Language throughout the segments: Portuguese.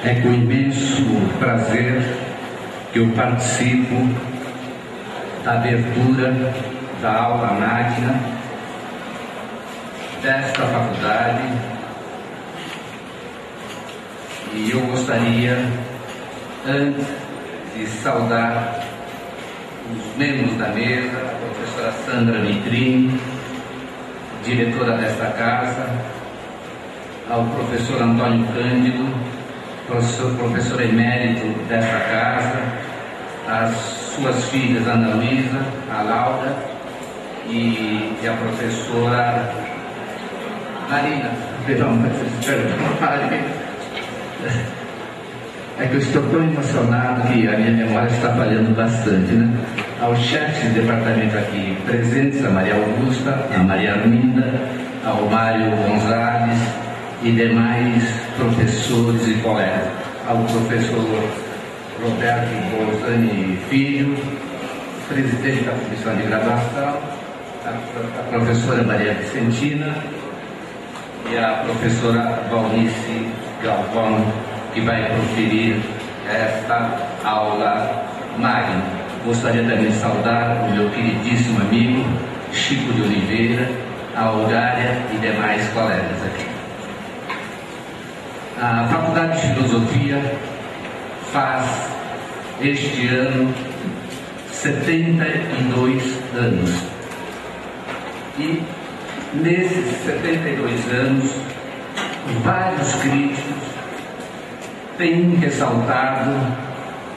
É com imenso prazer que eu participo da abertura da aula magna desta faculdade, e eu gostaria, antes de saudar os membros da mesa, a professora Sandra Mitrini, diretora desta casa, ao professor Antônio Cândido, professor emérito desta casa, as suas filhas Ana Luísa, a Laura e a professora Marina. Perdão, é que eu estou tão emocionado que a minha memória está falhando bastante, né? Aos chefes de departamento aqui presentes, a Maria Augusta, a Maria Arminda, ao Mário Gonzalez e demais professores e colegas, ao professor Roberto Bolzani Filho, presidente da Comissão de Graduação, a professora Maria Vicentina e a professora Valnice Galvão, que vai proferir esta aula magna. Gostaria também de saudar o meu queridíssimo amigo Chico de Oliveira, a Aurália e demais colegas aqui. A Faculdade de Filosofia faz este ano 72 anos. E nesses 72 anos, vários críticos têm ressaltado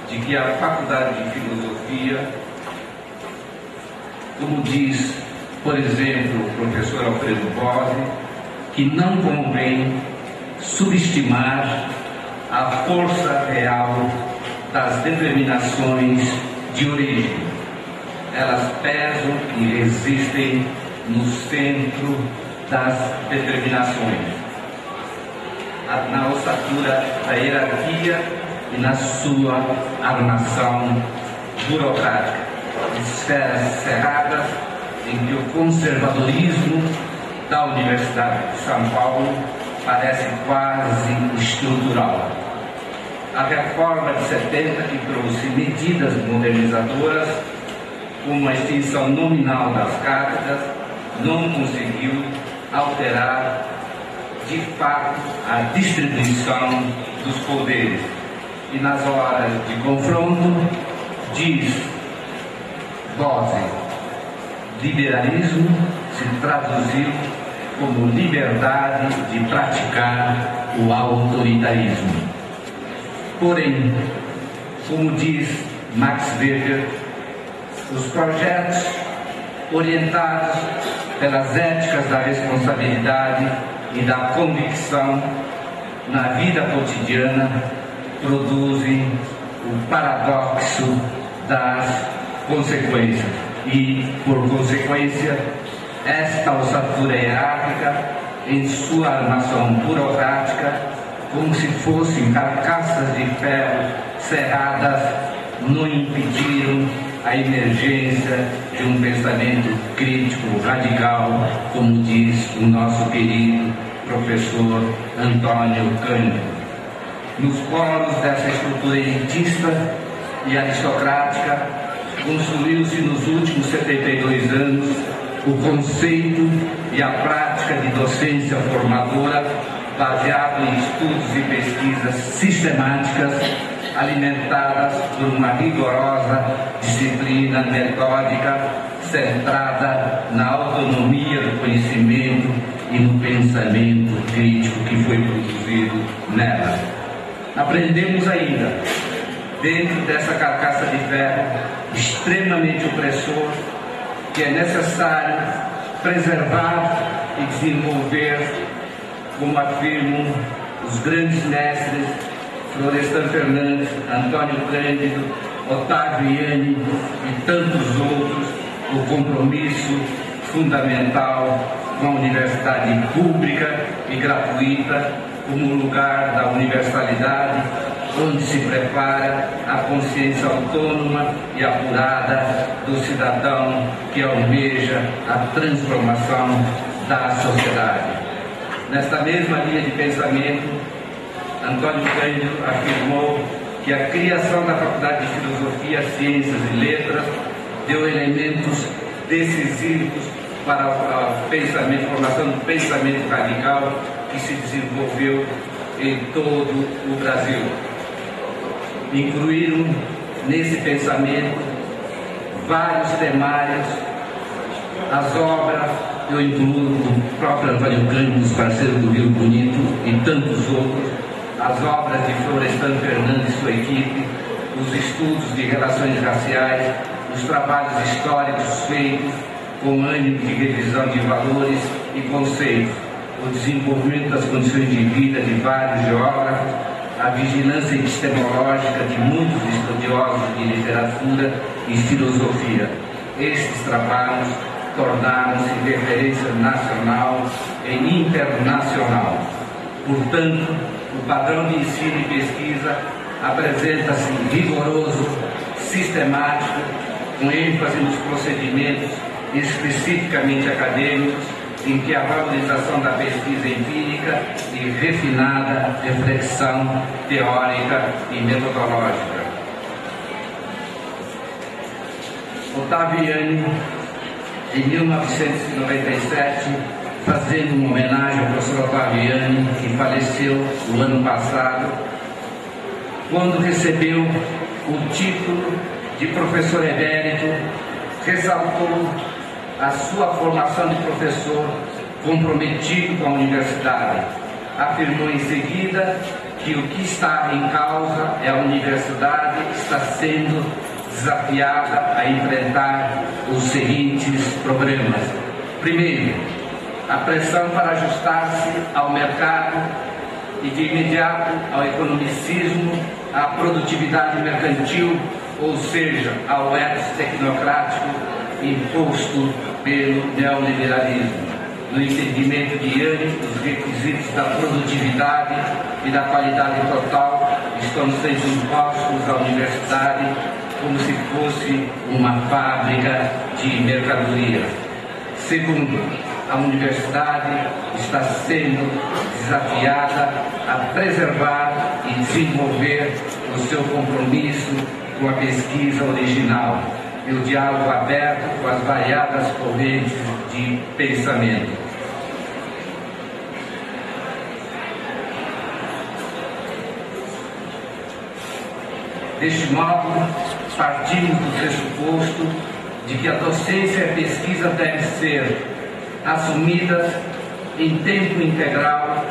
de que a Faculdade de Filosofia, como diz, por exemplo, o professor Alfredo Bose, que não convém subestimar a força real das determinações de origem. Elas pesam e resistem no centro das determinações, na ossatura da hierarquia e na sua armação burocrática. Esferas cerradas em que o conservadorismo da Universidade de São Paulo parece quase estrutural. A reforma de 70, que trouxe medidas modernizadoras, como a extinção nominal das cátedras, não conseguiu alterar de fato a distribuição dos poderes. E nas horas de confronto, diz Bose, liberalismo se traduziu como liberdade de praticar o autoritarismo. Porém, como diz Max Weber, os projetos orientados pelas éticas da responsabilidade e da convicção na vida cotidiana produzem o paradoxo das consequências e, por consequência, esta ossatura hierárquica, em sua armação burocrática, como se fossem carcaças de ferro cerradas, não impediram a emergência de um pensamento crítico radical, como diz o nosso querido professor Antônio Cândido. Nos poros dessa estrutura elitista e aristocrática, construiu-se nos últimos 72 anos o conceito e a prática de docência formadora baseado em estudos e pesquisas sistemáticas alimentadas por uma rigorosa disciplina metódica centrada na autonomia do conhecimento e no pensamento crítico que foi produzido nela. Aprendemos ainda, dentro dessa carcaça de ferro extremamente opressor, que é necessário preservar e desenvolver, como afirmam os grandes mestres Florestan Fernandes, Antônio Cândido, Otávio Iane e tantos outros, o compromisso fundamental com a universidade pública e gratuita como lugar da universalidade, onde se prepara a consciência autônoma e apurada do cidadão que almeja a transformação da sociedade. Nesta mesma linha de pensamento, Antônio Cândido afirmou que a criação da Faculdade de Filosofia, Ciências e Letras deu elementos decisivos para a formação do pensamento radical que se desenvolveu em todo o Brasil. Incluíram nesse pensamento vários temários, as obras, eu incluo o próprio Antônio Cândido, parceiro do Rio Bonito, e tantos outros, as obras de Florestan Fernandes e sua equipe, os estudos de relações raciais, os trabalhos históricos feitos com ânimo de revisão de valores e conceitos, o desenvolvimento das condições de vida de vários geógrafos, a vigilância epistemológica de muitos estudiosos de literatura e filosofia. Estes trabalhos tornaram-se referência nacional e internacional. Portanto, o padrão de ensino e pesquisa apresenta-se rigoroso, sistemático, com ênfase nos procedimentos especificamente acadêmicos, em que a valorização da pesquisa empírica e refinada reflexão teórica e metodológica. Ottaviani, em 1997, fazendo uma homenagem ao professor Ottaviani, que faleceu no ano passado, quando recebeu o título de professor emérito, ressaltou a sua formação de professor comprometido com a universidade. Afirmou em seguida que o que está em causa é a universidade que está sendo desafiada a enfrentar os seguintes problemas. Primeiro, a pressão para ajustar-se ao mercado e de imediato ao economicismo, à produtividade mercantil, ou seja, ao ethos tecnocrático imposto pelo neoliberalismo. No entendimento de Yanni, os requisitos da produtividade e da qualidade total estão sendo impostos à universidade como se fosse uma fábrica de mercadoria. Segundo, a universidade está sendo desafiada a preservar e desenvolver o seu compromisso com a pesquisa original e o diálogo aberto com as variadas correntes de pensamento. Deste modo, partimos do pressuposto de que a docência e a pesquisa devem ser assumidas em tempo integral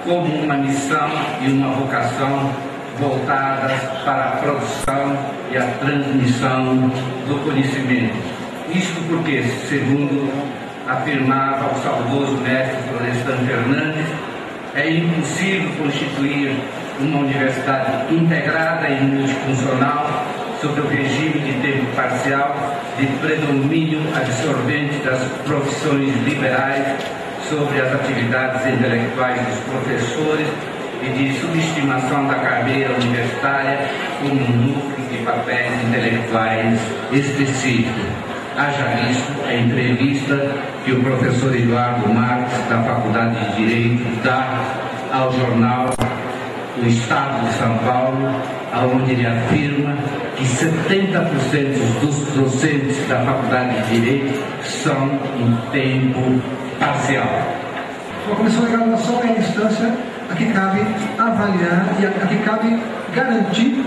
como uma missão e uma vocação voltadas para a produção e a transmissão do conhecimento. Isto porque, segundo afirmava o saudoso mestre Florestan Fernandes, é impossível constituir uma universidade integrada e multifuncional sob o regime de tempo parcial de predomínio absorvente das profissões liberais sobre as atividades intelectuais dos professores e de subestimação da carreira universitária como um núcleo de papéis intelectuais específicos. Haja visto a entrevista que o professor Eduardo Marques, da Faculdade de Direito, dá ao jornal O Estado de São Paulo, onde ele afirma que 70% dos docentes da Faculdade de Direito são em tempo parcial. A comissão de graduação é a instância a que cabe avaliar e a que cabe garantir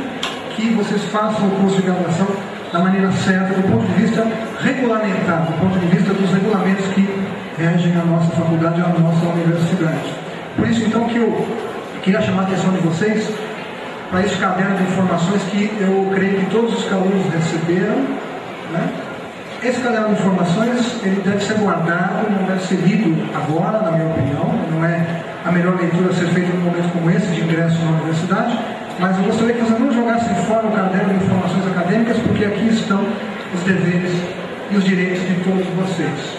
que vocês façam o curso de graduação da maneira certa, do ponto de vista regulamentar, do ponto de vista dos regulamentos que regem a nossa faculdade e a nossa universidade. Por isso, então, que eu queria chamar a atenção de vocês para esse caderno de informações que eu creio que todos os calouros receberam, né? Esse caderno de informações, ele deve ser guardado, não deve ser lido agora, na minha opinião. Não é a melhor leitura a ser feita num momento como esse de ingresso na universidade, mas eu gostaria que vocês não jogassem fora o caderno de informações acadêmicas, porque aqui estão os deveres e os direitos de todos vocês.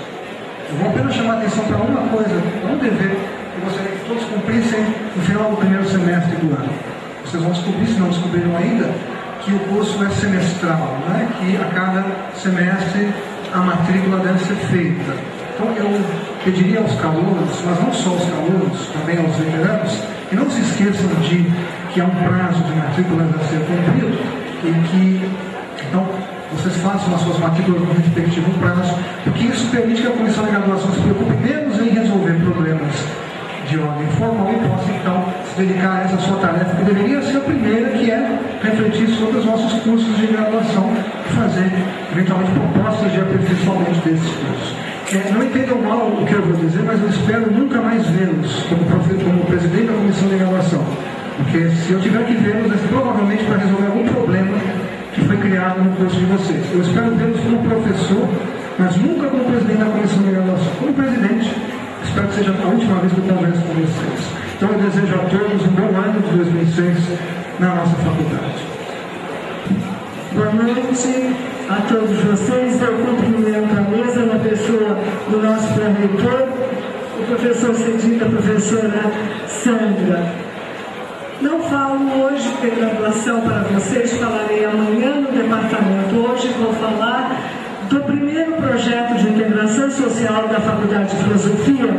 Eu vou apenas chamar a atenção para uma coisa, um dever que eu gostaria que todos cumprissem no final do primeiro semestre do ano. Vocês vão descobrir, se não descobriram ainda, que o curso é semestral, né? Que a cada semestre a matrícula deve ser feita. Então eu pediria aos calouros, mas não só aos calouros, também aos veteranos, que não se esqueçam de que há um prazo de matrículas a ser cumprido e que, então, vocês façam as suas matrículas no respectivo prazo, porque isso permite que a comissão de graduação se preocupe menos em resolver problemas de ordem formal e possa, então, se dedicar a essa sua tarefa, que deveria ser a primeira, que é refletir sobre os nossos cursos de graduação e fazer, eventualmente, propostas de aperfeiçoamento desses cursos. Não entendam mal o que eu vou dizer, mas eu espero nunca mais vê-los como presidente da comissão de graduação, porque se eu tiver que vê-los, é provavelmente para resolver algum problema que foi criado no curso de vocês. Eu espero vê-los como professor, mas nunca como presidente da comissão de graduação. Como presidente, espero que seja a última vez que eu converso com vocês. Então eu desejo a todos um bom ano de 2006 na nossa faculdade. Boa noite a todos vocês. Eu cumprimento a mesa na pessoa do nosso pró-reitor, o professor Cedinho, a professora Sandra. Não falo hoje de graduação para vocês, falarei amanhã no departamento. Hoje vou falar do primeiro projeto de integração social da Faculdade de Filosofia,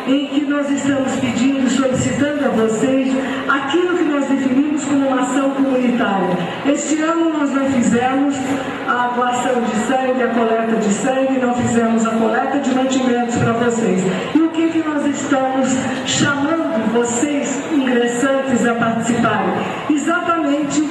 em que nós estamos pedindo, solicitando a vocês aquilo que nós definimos como uma ação comunitária. Este ano nós não fizemos a doação de sangue, a coleta de sangue, não fizemos a coleta de mantimentos para vocês. E o que nós estamos chamando vocês, ingressantes, a participarem? Exatamente,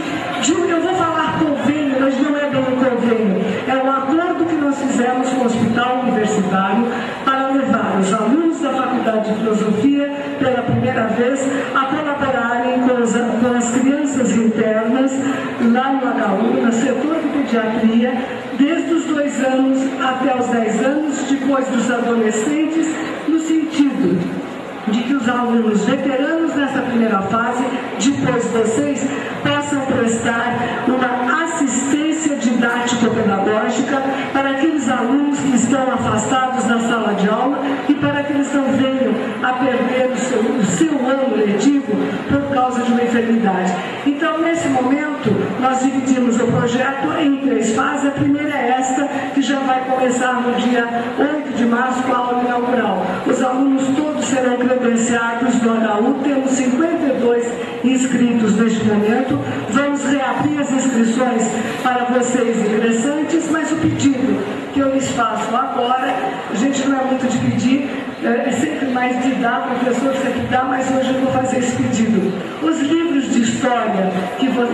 eu vou falar convênio, mas não é bem um convênio, é um acordo que nós fizemos com o Hospital Universitário para levar os alunos da Faculdade de Filosofia, pela primeira vez, a colaborarem com as crianças internas lá no HU, no setor de pediatria, desde os 2 anos até os 10 anos, depois dos adolescentes, no sentido de que os alunos veteranos nessa primeira fase, depois vocês, possam prestar uma assistência didático-pedagógica para aqueles alunos que estão afastados da sala de aula e para que eles não venham a perder o seu ano letivo por causa de uma enfermidade. Então, nesse momento, nós dividimos o projeto em 3 fases. A primeira é esta, que já vai começar no dia 8 de março com a aula inaugural. Os alunos todos serão credenciados no HU, temos 52 inscritos neste momento. Vamos reabrir as inscrições para vocês ingressantes, mas o pedido que eu lhes faço agora, a gente não é muito de pedir, é sempre mais de dar, o professor sempre dá, mas hoje eu vou fazer esse pedido. Os livros de história,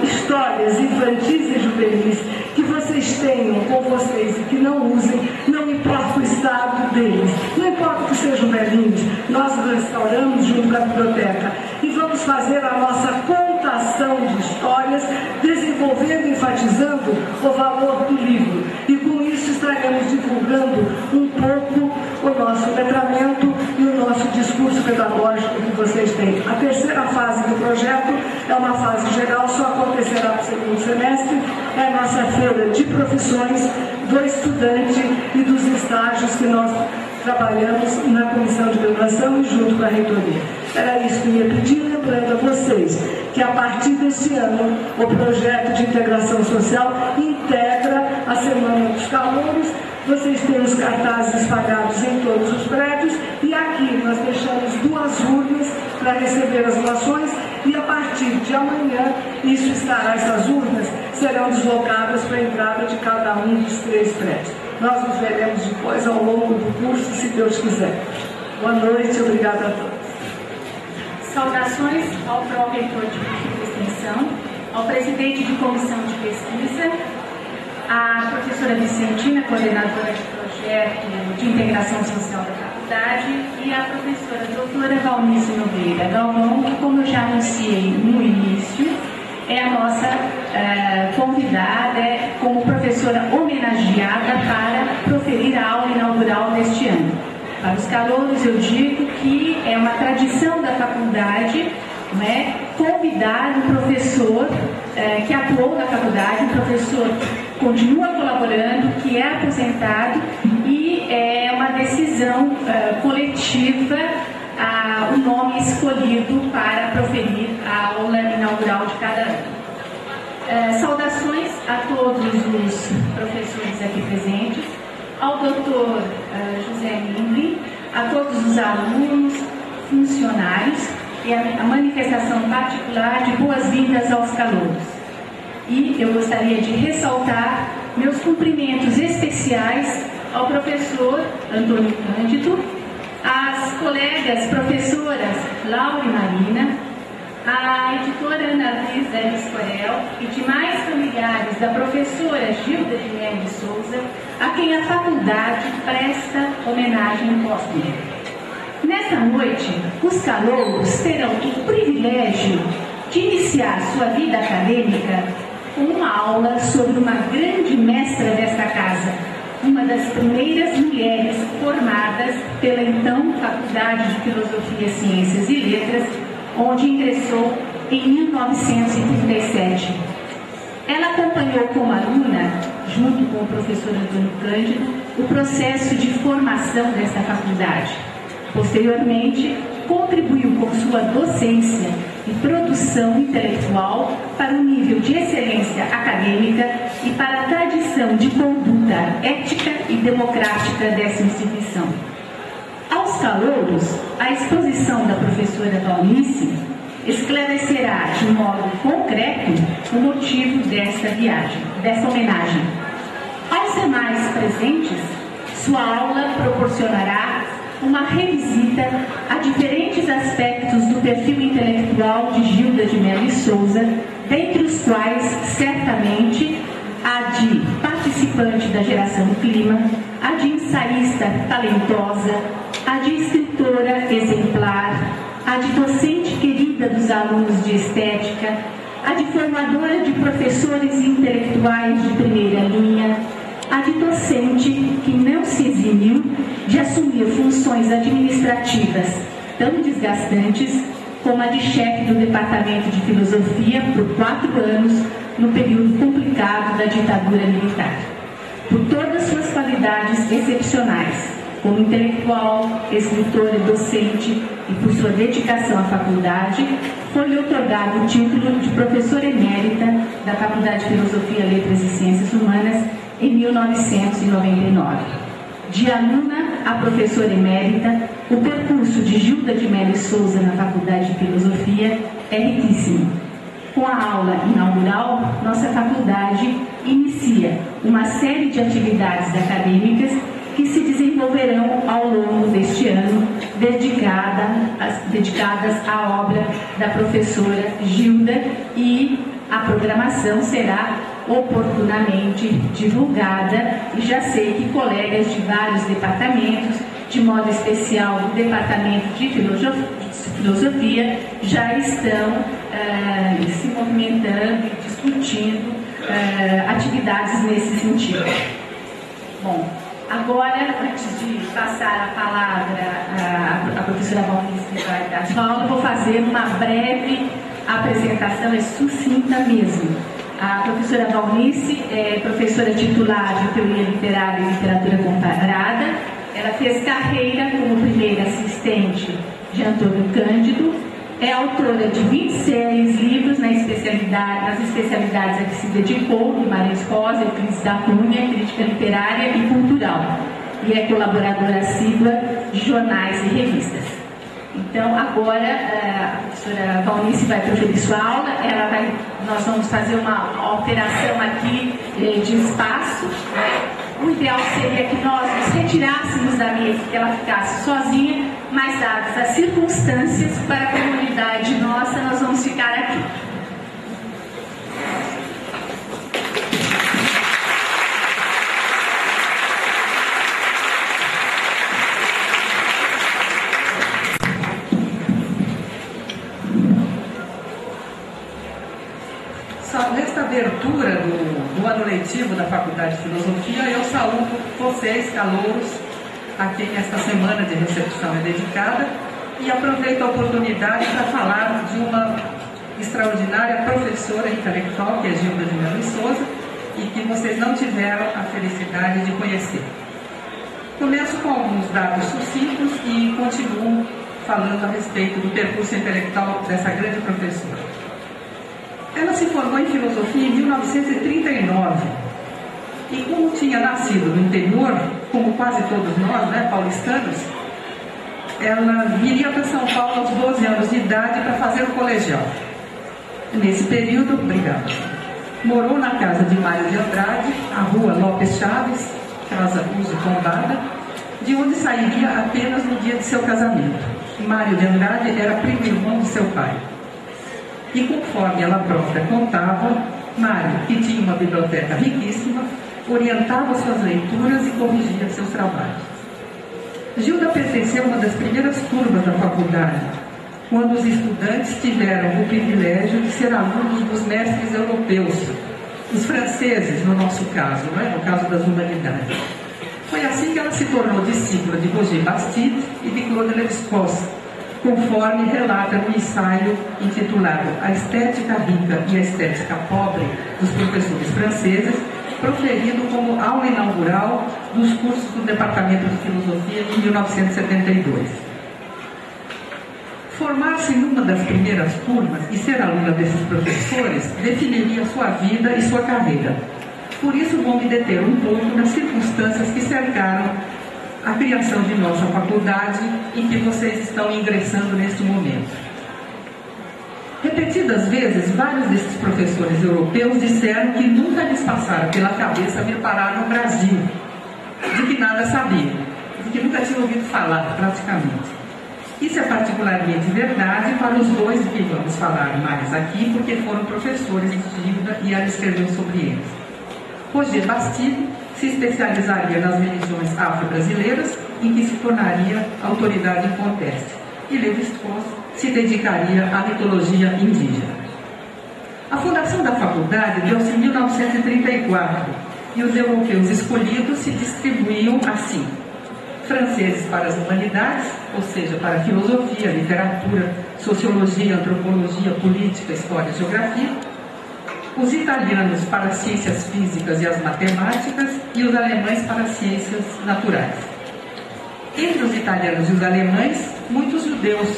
histórias infantis e juvenis, que vocês tenham com vocês e que não usem, não importa o estado deles, não importa que sejam velhinhos, nós restauramos junto com a biblioteca e vamos fazer a nossa contação de histórias, desenvolvendo e enfatizando o valor do livro. E com isso estaremos divulgando um pouco o nosso letramento e o nosso discurso pedagógico que vocês têm. A terceira fase do projeto é uma fase geral, só acontecerá no segundo semestre, é a nossa feira de profissões do estudante e dos estágios que nós trabalhamos na comissão de graduação e junto com a reitoria. Era isso que eu ia pedir, lembrando a vocês que a partir deste ano o projeto de integração social integra a Semana dos Calouros. Vocês têm os cartazes espalhados em todos os prédios e aqui nós deixamos 2 urnas para receber as doações e a partir de amanhã essas urnas serão deslocadas para a entrada de cada um dos 3 prédios. Nós nos veremos depois ao longo do curso, se Deus quiser. Boa noite, obrigada a todos. Saudações ao pró-reitor de curso de extensão, ao presidente de comissão de pesquisa, à professora Vicentina, coordenadora de projeto de integração social da faculdade, e à professora doutora Valnice Nogueira Galvão, que, como eu já anunciei no início, é a nossa convidada como professora homenageada para proferir a aula inaugural deste ano. Para os calouros, eu digo que é uma tradição da faculdade, né, convidar um professor que atuou na faculdade, um professor que continua colaborando, que é aposentado, e é uma decisão coletiva o nome escolhido para proferir a aula inaugural de cada ano. Saudações a todos os professores aqui presentes, ao doutor José Lindley, a todos os alunos, funcionários e a manifestação particular de boas-vindas aos calouros. E eu gostaria de ressaltar meus cumprimentos especiais ao professor Antônio Cândido, às colegas professoras Laura e Marina, à editora Ana Luísa Escorel e demais familiares da professora Gilda de Mello Souza, a quem a faculdade presta homenagem póstuma. Nesta noite, os calouros terão o privilégio de iniciar sua vida acadêmica com uma aula sobre uma grande mestra desta casa, uma das primeiras mulheres formadas pela então Faculdade de Filosofia, Ciências e Letras, onde ingressou em 1937. Ela acompanhou como aluna, junto com o professor Antônio Cândido, o processo de formação desta faculdade. Posteriormente, contribuiu com sua docência e produção intelectual para o nível de excelência acadêmica e para a tradição de conduta ética e democrática dessa instituição. Aos calouros, a exposição da professora Valnice esclarecerá de modo concreto o motivo desta homenagem. Aos demais presentes, sua aula proporcionará uma revisita a diferentes aspectos do perfil intelectual de Gilda de Mello Souza, dentre os quais, certamente, a de participante da geração Clima, a de ensaísta talentosa, a de escritora exemplar, a de docente querida dos alunos de estética, a de formadora de professores intelectuais de primeira linha, a de docente que não se eximiu de assumir funções administrativas tão desgastantes como a de chefe do Departamento de Filosofia por 4 anos no período complicado da ditadura militar. Por todas suas qualidades excepcionais, como intelectual, escritora e docente, e por sua dedicação à faculdade, foi-lhe otorgado o título de professora emérita da Faculdade de Filosofia, Letras e Ciências Humanas em 1999. De aluna a professora emérita, o percurso de Gilda de Mello Souza na Faculdade de Filosofia é riquíssimo. Com a aula inaugural, nossa faculdade inicia uma série de atividades acadêmicas que se desenvolverão ao longo deste ano, dedicadas à obra da professora Gilda, e a programação será oportunamente divulgada, e já sei que colegas de vários departamentos, de modo especial do Departamento de Filosofia, já estão se movimentando e discutindo atividades nesse sentido. Bom, agora, antes de passar a palavra à professora Valnice, que vai dar aula, eu vou fazer uma breve apresentação, é sucinta mesmo. A professora Valnice é professora titular de Teoria Literária e Literatura Comparada. Ela fez carreira como primeira assistente de Antônio Cândido. É autora de 26 livros nas especialidades a que se dedicou, Guimarães Rosa, Euclides da Cunha, Crítica Literária e Cultural. E é colaboradora assídua de jornais e revistas. Então, agora, a professora Valnice vai proferir sua aula. Nós vamos fazer uma alteração aqui de espaço. O ideal seria que nós nos retirássemos da mesa, que ela ficasse sozinha, mas dadas as circunstâncias, para a comunidade nossa, nós vamos ficar aqui. Nesta abertura do ano letivo da Faculdade de Filosofia, eu saúdo vocês, calouros, a quem esta semana de recepção é dedicada, e aproveito a oportunidade para falar de uma extraordinária professora intelectual, que é Gilda de Mello Souza, e que vocês não tiveram a felicidade de conhecer. Começo com alguns dados sucintos e continuo falando a respeito do percurso intelectual dessa grande professora. Ela se formou em filosofia em 1939 e, como tinha nascido no interior, como quase todos nós, paulistanos, ela viria para São Paulo aos 12 anos de idade para fazer o colegial. Nesse período, morou na casa de Mário de Andrade, a rua Lopes Chaves, casa uso tombada, de onde sairia apenas no dia de seu casamento. Mário de Andrade era primo irmão de seu pai. E conforme ela própria contava, Mário, que tinha uma biblioteca riquíssima, orientava suas leituras e corrigia seus trabalhos. Gilda pertenceu a uma das primeiras turmas da faculdade, quando os estudantes tiveram o privilégio de ser alunos dos mestres europeus, os franceses, no nosso caso, no caso das humanidades. Foi assim que ela se tornou discípula de Roger Bastide e de Claude Lévi-Strauss, conforme relata no ensaio intitulado A Estética Rica e a Estética Pobre dos Professores Franceses, proferido como aula inaugural dos cursos do Departamento de Filosofia em 1972. Formar-se numa das primeiras turmas e ser aluna desses professores definiria sua vida e sua carreira. Por isso, vou me deter um pouco nas circunstâncias que cercaram a criação de nossa faculdade em que vocês estão ingressando neste momento. Repetidas vezes, vários desses professores europeus disseram que nunca lhes passara pela cabeça vir parar no Brasil, de que nada sabiam, de que nunca tinham ouvido falar, praticamente. Isso é particularmente verdade para os dois de que vamos falar mais aqui, porque foram professores de Gilda e ela escreveu sobre eles. Roger Bastide se especializaria nas religiões afro-brasileiras, em que se tornaria autoridade inconteste, e Lévi-Strauss se dedicaria à mitologia indígena. A fundação da faculdade deu-se em 1934 e os europeus escolhidos se distribuíam assim: franceses para as humanidades, ou seja, para a filosofia, literatura, sociologia, antropologia, política, história e geografia, os italianos para as ciências físicas e as matemáticas e os alemães para as ciências naturais. Entre os italianos e os alemães, muitos judeus.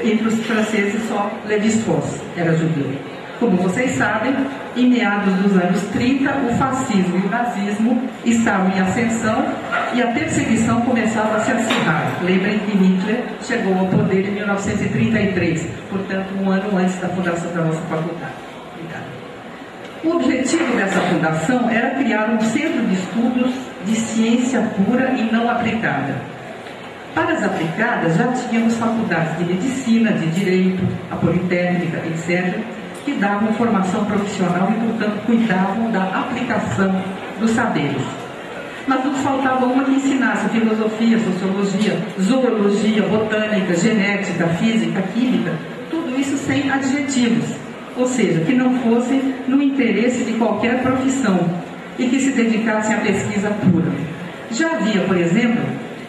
Entre os franceses, só Lévi-Strauss era judeu. Como vocês sabem, em meados dos anos 30, o fascismo e o nazismo estavam em ascensão e a perseguição começava a se acirrar. Lembrem que Hitler chegou ao poder em 1933, portanto, um ano antes da fundação da nossa faculdade. O objetivo dessa fundação era criar um centro de estudos de ciência pura e não aplicada. Para as aplicadas, já tínhamos faculdades de medicina, de direito, a politécnica, etc., que davam formação profissional e, portanto, cuidavam da aplicação dos saberes. Mas nos faltava uma que ensinasse filosofia, sociologia, zoologia, botânica, genética, física, química, tudo isso sem adjetivos, ou seja, que não fossem no interesse de qualquer profissão e que se dedicassem à pesquisa pura. Já havia, por exemplo,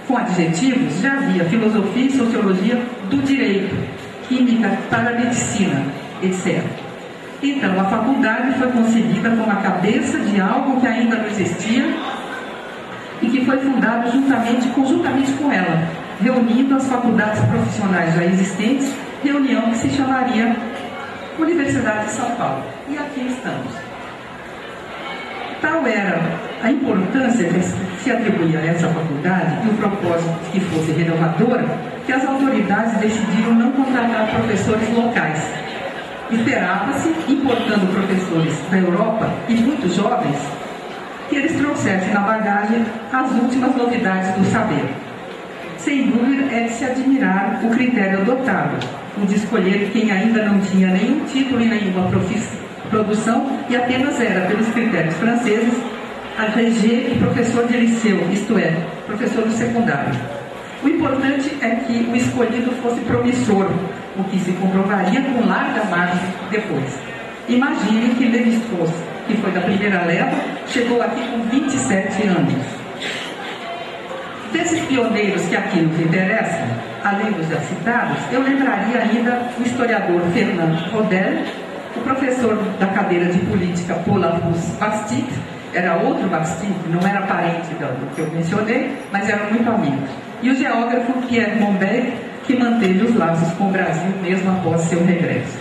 com adjetivos, já havia filosofia e sociologia do direito, química para a medicina, etc. Então, a faculdade foi concebida como a cabeça de algo que ainda não existia e que foi fundado conjuntamente com ela, reunindo as faculdades profissionais já existentes, reunião que se chamaria Universidade de São Paulo. E aqui estamos. Tal era a importância que se atribuía a essa faculdade e o propósito que fosse renovadora, que as autoridades decidiram não contratar professores locais. Esperava-se, importando professores da Europa e muito jovens, que eles trouxessem na bagagem as últimas novidades do saber. Sem dúvida, é de se admirar o critério adotado, o de escolher quem ainda não tinha nenhum título e nenhuma produção e apenas era, pelos critérios franceses, agrégé e professor de liceu, isto é, professor do secundário. O importante é que o escolhido fosse promissor, o que se comprovaria com larga margem depois. Imagine que Lévi-Strauss, que foi da primeira leva, chegou aqui com 27 anos. Desses pioneiros que aqui nos interessam, além dos já citados, eu lembraria ainda o historiador Fernand Braudel, o professor da cadeira de política Paul-Auguste Bastide, era outro Bastide, não era parente do que eu mencionei, mas eram muito amigos. E o geógrafo Pierre Monbeck, que manteve os laços com o Brasil mesmo após seu regresso.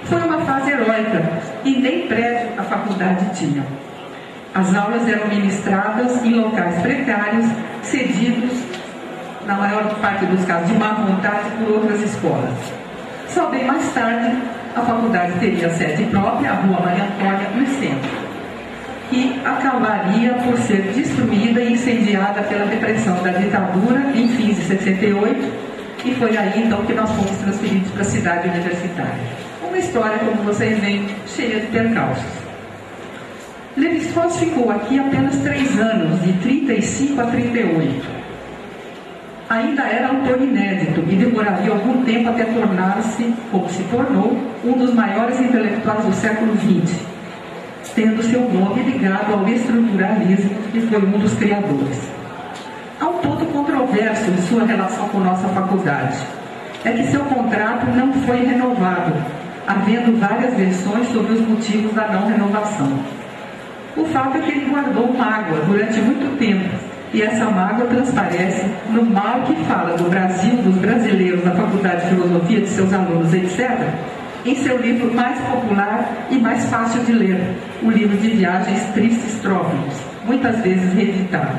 Foi uma fase heróica e nem prédio a faculdade tinha. As aulas eram ministradas em locais precários, cedidos na maior parte dos casos, de má vontade por outras escolas. Só bem mais tarde, a faculdade teria sede própria, a Rua Maria Antônia, no centro, que acabaria por ser destruída e incendiada pela repressão da ditadura em fins de 68, e foi aí então que nós fomos transferidos para a cidade universitária. Uma história, como vocês veem, cheia de percalços. Lévi-Strauss ficou aqui apenas 3 anos, de 35 a 38. Ainda era autor inédito e demoraria algum tempo até tornar-se, como se tornou, um dos maiores intelectuais do século XX, tendo seu nome ligado ao estruturalismo e foi um dos criadores. Há um ponto controverso em sua relação com nossa faculdade. É que seu contrato não foi renovado, havendo várias versões sobre os motivos da não renovação. O fato é que ele guardou mágoa durante muito tempo, e essa mágoa transparece no mal que fala do Brasil, dos brasileiros, da Faculdade de Filosofia, de seus alunos, etc., em seu livro mais popular e mais fácil de ler, o livro de viagens Tristes Trópicos, muitas vezes reeditado.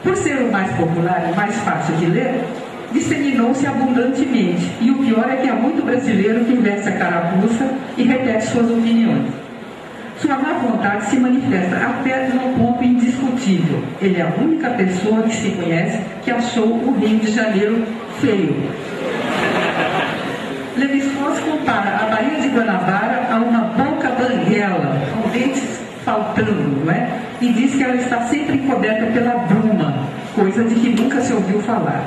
Por ser o mais popular e mais fácil de ler, disseminou-se abundantemente, e o pior é que há muito brasileiro que veste a carapuça e repete suas opiniões. Sua má vontade se manifesta até num ponto indiscutível. Ele é a única pessoa que se conhece que achou o Rio de Janeiro feio. Lévi-Strauss compara a Baía de Guanabara a uma boca banguela, com dentes faltando, não é? E diz que ela está sempre encoberta pela bruma, coisa de que nunca se ouviu falar.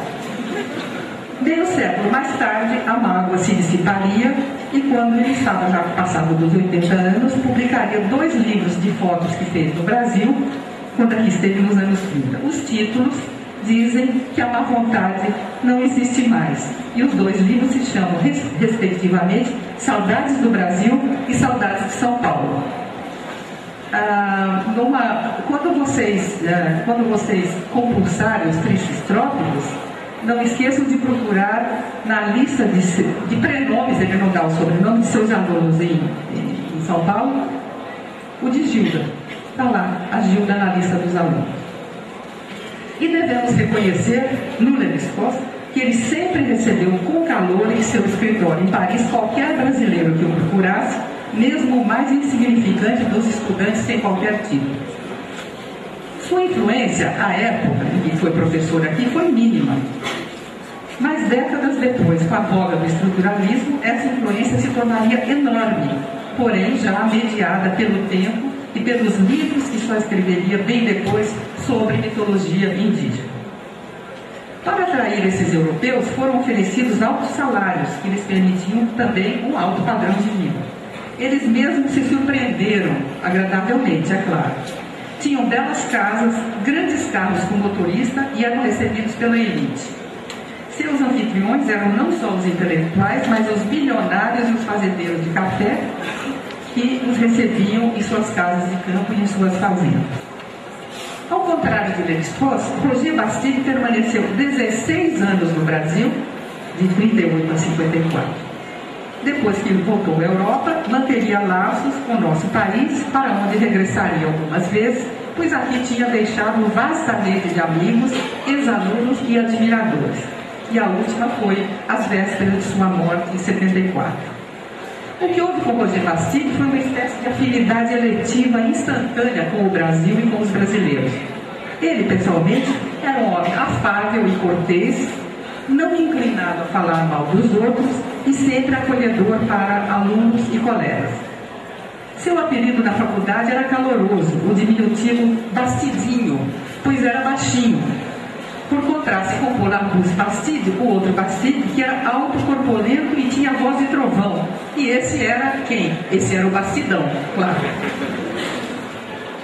Meio século mais tarde, a mágoa se dissiparia e, quando ele estava já passado dos 80 anos, publicaria 2 livros de fotos que fez no Brasil, quando aqui esteve nos anos 30. Os títulos dizem que a má vontade não existe mais. E os 2 livros se chamam, respectivamente, Saudades do Brasil e Saudades de São Paulo. Quando vocês compulsarem os Tristes Trópicos, não esqueçam de procurar na lista de prenomes, ele não dá o sobrenome de seus alunos em São Paulo, o de Gilda. Está lá, a Gilda na lista dos alunos. E devemos reconhecer, no Lévi-Strauss, que ele sempre recebeu com calor em seu escritório em Paris qualquer brasileiro que o procurasse, mesmo o mais insignificante dos estudantes sem qualquer título. Sua influência, à época em que foi professor aqui, foi mínima. Mas décadas depois, com a voga do estruturalismo, essa influência se tornaria enorme, porém já mediada pelo tempo e pelos livros que só escreveria bem depois sobre mitologia indígena. Para atrair esses europeus, foram oferecidos altos salários, que lhes permitiam também um alto padrão de vida. Eles mesmos se surpreenderam, agradavelmente, é claro. Tinham belas casas, grandes carros com motorista e eram recebidos pela elite. Seus anfitriões eram não só os intelectuais, mas os bilionários e os fazendeiros de café que os recebiam em suas casas de campo e em suas fazendas. Ao contrário de Lévi-Strauss, Roger Bastide permaneceu 16 anos no Brasil, de 38 a 54. Depois que ele voltou à Europa, manteria laços com o nosso país, para onde regressaria algumas vezes, pois aqui tinha deixado um vasta rede de amigos, ex-alunos e admiradores. E a última foi às vésperas de sua morte, em 74. O que houve com Roger Bastide foi uma espécie de afinidade eletiva instantânea com o Brasil e com os brasileiros. Ele, pessoalmente, era um homem afável e cortês, não inclinado a falar mal dos outros e sempre acolhedor para alunos e colegas. Seu apelido na faculdade era caloroso, o diminutivo Bastidinho, pois era baixinho. Por contraste com o Paul Bastide, o outro Bastide, que era alto, corpulento e tinha voz de trovão. E esse era quem? Esse era o Bastidão, claro.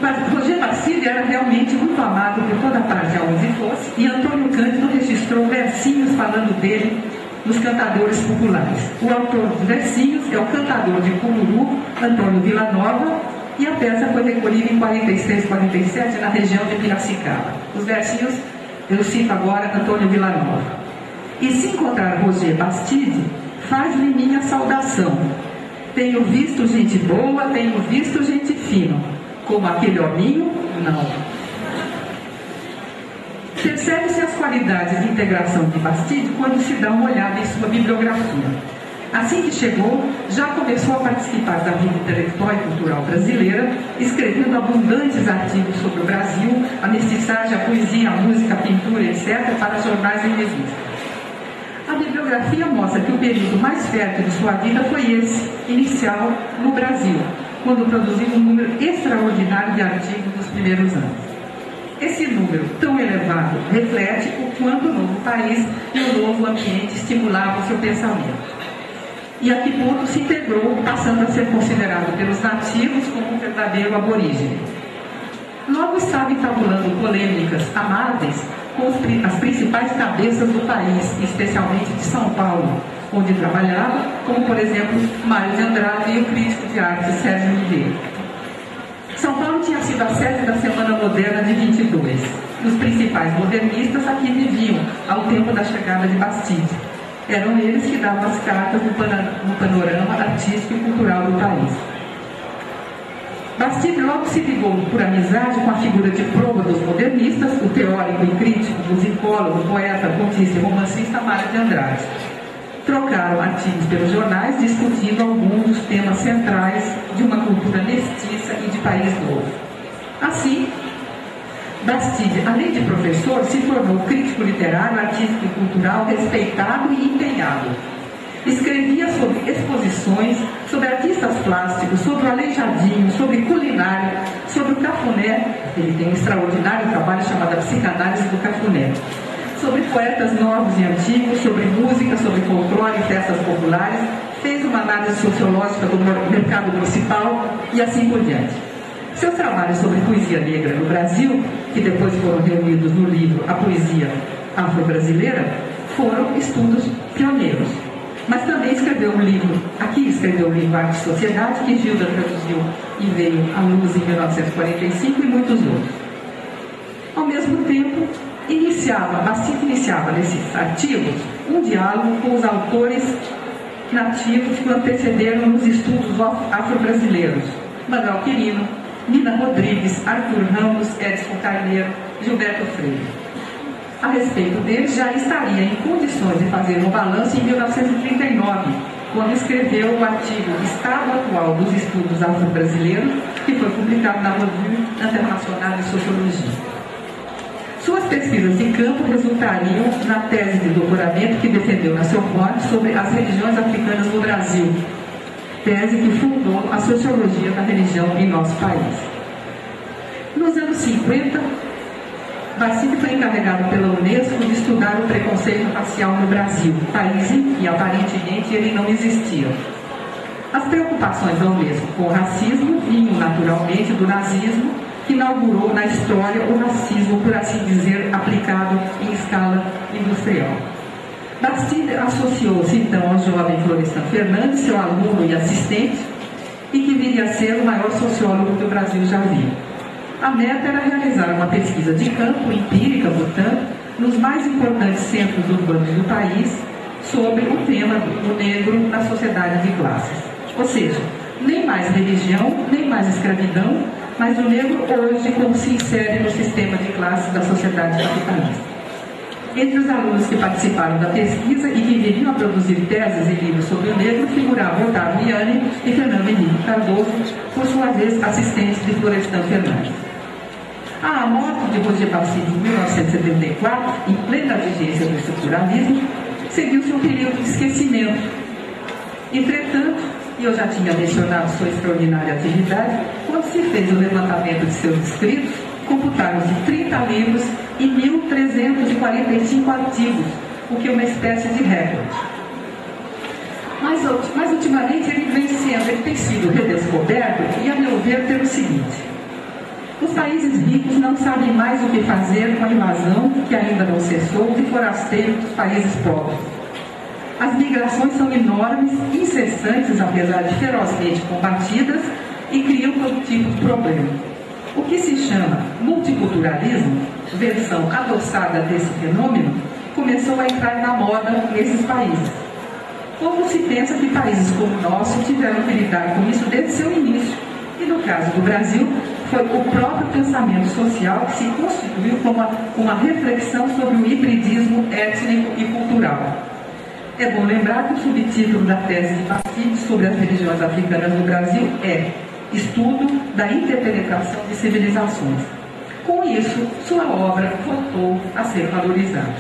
Mas Roger Bastide era realmente muito amado por toda parte aonde fosse, e Antônio Cândido registrou versinhos falando dele nos cantadores populares. O autor dos versinhos é o cantador de Cururu, Antônio Villanova, e a peça foi recolhida em 46, 47, na região de Piracicaba. Os versinhos, eu cito agora Antônio Villanova. E se encontrar Roger Bastide, faz-lhe minha saudação. Tenho visto gente boa, tenho visto gente fina. Como aquele hominho, não. Percebe-se as qualidades de integração de Bastide quando se dá uma olhada em sua bibliografia. Assim que chegou, já começou a participar da vida intelectual e cultural brasileira, escrevendo abundantes artigos sobre o Brasil, a mestiçagem, a poesia, a música, a pintura, etc., para jornais e revistas. A bibliografia mostra que o período mais fértil de sua vida foi esse, inicial, no Brasil, quando produziu um número extraordinário de artigos nos primeiros anos. Esse número tão elevado reflete o quanto o novo país e o novo ambiente estimulavam seu pensamento. E a que ponto se integrou, passando a ser considerado pelos nativos como um verdadeiro aborígene. Logo estava entabulando polêmicas amáveis com as principais cabeças do país, especialmente de São Paulo, onde trabalhava, como por exemplo Mário de Andrade e o crítico de arte Sérgio Miguel. São Paulo tinha sido a sede da Semana Moderna de 22. Os principais modernistas aqui viviam ao tempo da chegada de Bastide. Eram eles que davam as cartas no panorama artístico e cultural do país. Bastide logo se ligou por amizade com a figura de proa dos modernistas, o teórico e crítico, musicólogo, poeta, contista e romancista Mário de Andrade. Trocaram artigos pelos jornais, discutindo alguns dos temas centrais de uma cultura mestiça e de país novo. Assim, Bastide, além de professor, se tornou crítico literário, artístico e cultural, respeitado e empenhado. Escrevia sobre exposições, sobre artistas plásticos, sobre o Aleijadinho, sobre culinária, sobre o cafuné. Ele tem um extraordinário trabalho chamado A Psicanálise do Cafuné. Sobre poetas novos e antigos, sobre música, sobre folclore e festas populares. Fez uma análise sociológica do mercado municipal e assim por diante. Seus trabalhos sobre poesia negra no Brasil, que depois foram reunidos no livro A Poesia Afro-Brasileira, foram estudos pioneiros. Mas também escreveu um livro Arte e Sociedade, que Gilda traduziu e veio à luz em 1945, e muitos outros. Ao mesmo tempo, Bastide iniciava nesses artigos um diálogo com os autores nativos que o antecederam nos estudos afro-brasileiros: Manuel Quirino, Nina Rodrigues, Arthur Ramos, Edson Carneiro, Gilberto Freire. A respeito deles, já estaria em condições de fazer um balanço em 1939, quando escreveu o artigo Estado Atual dos Estudos Afro-Brasileiros, que foi publicado na Revue Internacional de Sociologia. Suas pesquisas de campo resultariam na tese de doutoramento que defendeu na Sorbonne sobre as religiões africanas no Brasil, tese que fundou a sociologia da religião em nosso país. Nos anos 50, Bastide foi encarregado pela Unesco de estudar o preconceito racial no Brasil, país em que aparentemente ele não existia. As preocupações da Unesco com o racismo vinham naturalmente do nazismo, que inaugurou na história o racismo, por assim dizer, aplicado em escala industrial. Bastide associou-se então ao jovem Florestan Fernandes, seu aluno e assistente, e que viria a ser o maior sociólogo que o Brasil já viu. A meta era realizar uma pesquisa de campo, empírica, portanto, nos mais importantes centros urbanos do país, sobre o tema do negro na sociedade de classes. Ou seja, nem mais religião, nem mais escravidão, mas o negro hoje como se insere no sistema de classes da sociedade capitalista. Entre os alunos que participaram da pesquisa e que viriam a produzir teses e livros sobre o negro figuravam Otávio Miani e Fernando Henrique Cardoso, por sua vez assistentes de Florestan Fernandes. A morte de Roger Bastide em 1974, em plena vigência do estruturalismo, seguiu-se um período de esquecimento. Entretanto, e eu já tinha mencionado sua extraordinária atividade, quando se fez o levantamento de seus escritos, computaram-se 30 livros e 1.345 artigos, o que é uma espécie de recorde. Mas ultimamente ele tem sido redescoberto e, a meu ver, pelo seguinte: os países ricos não sabem mais o que fazer com a invasão, que ainda não cessou, de forasteiros dos países pobres. As migrações são enormes, incessantes, apesar de ferozmente combatidas, e criam todo tipo de problema. O que se chama multiculturalismo, versão adoçada desse fenômeno, começou a entrar na moda nesses países. Como se pensa que países como o nosso tiveram que lidar com isso desde seu início, e no caso do Brasil, foi o próprio pensamento social que se constituiu como uma reflexão sobre o hibridismo étnico e cultural. É bom lembrar que o subtítulo da tese de Bastide sobre as religiões africanas no Brasil é Estudo da Interpenetração de Civilizações. Com isso, sua obra voltou a ser valorizada.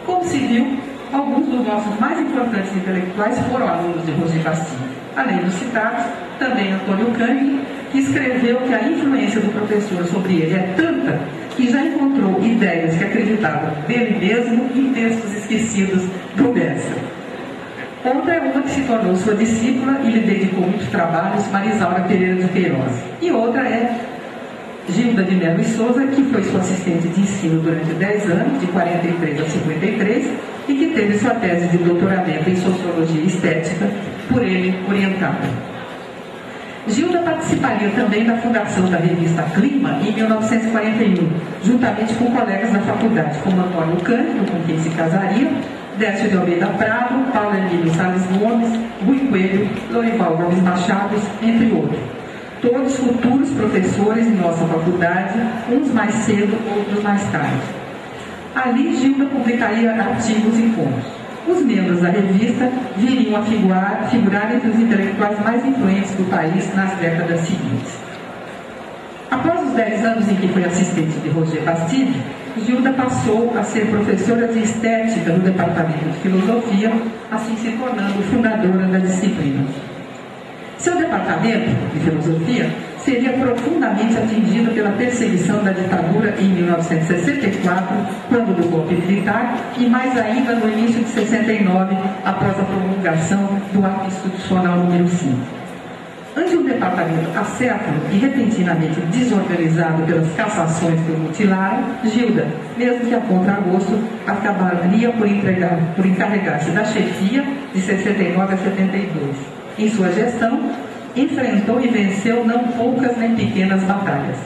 Como se viu, alguns dos nossos mais importantes intelectuais foram alunos de Roger Bastide. Além dos citados, também Antônio Cândido, que escreveu que a influência do professor sobre ele é tanta que já encontrou ideias que acreditava dele mesmo em textos esquecidos do Bessa. Outra é uma que se tornou sua discípula e lhe dedicou muitos trabalhos, Marisaura Pereira de Queiroz. E outra é Gilda de Melo e Souza, que foi sua assistente de ensino durante 10 anos, de 43 a 53, e que teve sua tese de doutoramento em Sociologia Estética por ele orientada. Gilda participaria também da fundação da revista Clima em 1941, juntamente com colegas da faculdade, como Antônio Cândido, com quem se casaria, Décio de Almeida Prado, Paulo Emílio Salles Gomes, Rui Coelho, Lorival Gomes Machado, entre outros. Todos futuros professores em nossa faculdade, uns mais cedo, outros mais tarde. Ali, Gilda publicaria artigos e contos. Os membros da revista viriam a figurar entre os intelectuais mais influentes do país nas décadas seguintes. Após os 10 anos em que foi assistente de Roger Bastide, Gilda passou a ser professora de Estética no Departamento de Filosofia, assim se tornando fundadora da disciplina. Seu departamento de Filosofia seria profundamente atingido pela perseguição da ditadura em 1964, quando do golpe militar, e mais ainda no início de 69, após a promulgação do Ato Institucional número 5. Ante um departamento acéfalo e repentinamente desorganizado pelas cassações que o mutilaram, Gilda, mesmo que a contragosto, acabaria por encarregar-se da chefia de 69 a 72. Em sua gestão, enfrentou e venceu não poucas nem pequenas batalhas.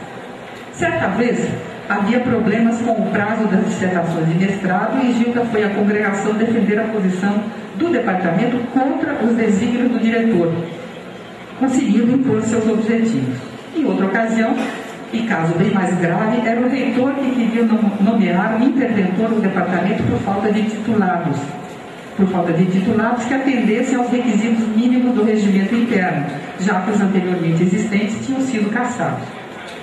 Certa vez, havia problemas com o prazo das dissertações de mestrado e Gilda foi à congregação defender a posição do departamento contra os desígnios do diretor, conseguindo impor seus objetivos. Em outra ocasião, e caso bem mais grave, era o reitor que queria nomear um interventor no departamento por falta de titulados que atendessem aos requisitos mínimos do regimento interno, já que os anteriormente existentes tinham sido cassados.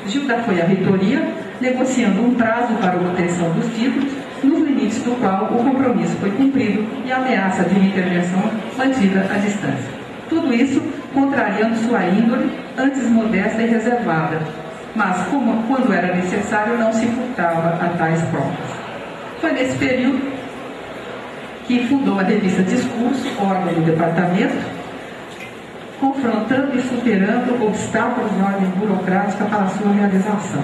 Gilda foi à reitoria, negociando um prazo para a obtenção dos títulos, nos limites do qual o compromisso foi cumprido e a ameaça de uma intervenção mantida à distância. Tudo isso contrariando sua índole, antes modesta e reservada, mas, quando era necessário, não se furtava a tais provas. Foi nesse período que fundou a revista Discurso, órgão do departamento, confrontando e superando obstáculos de ordem burocrática para a sua realização.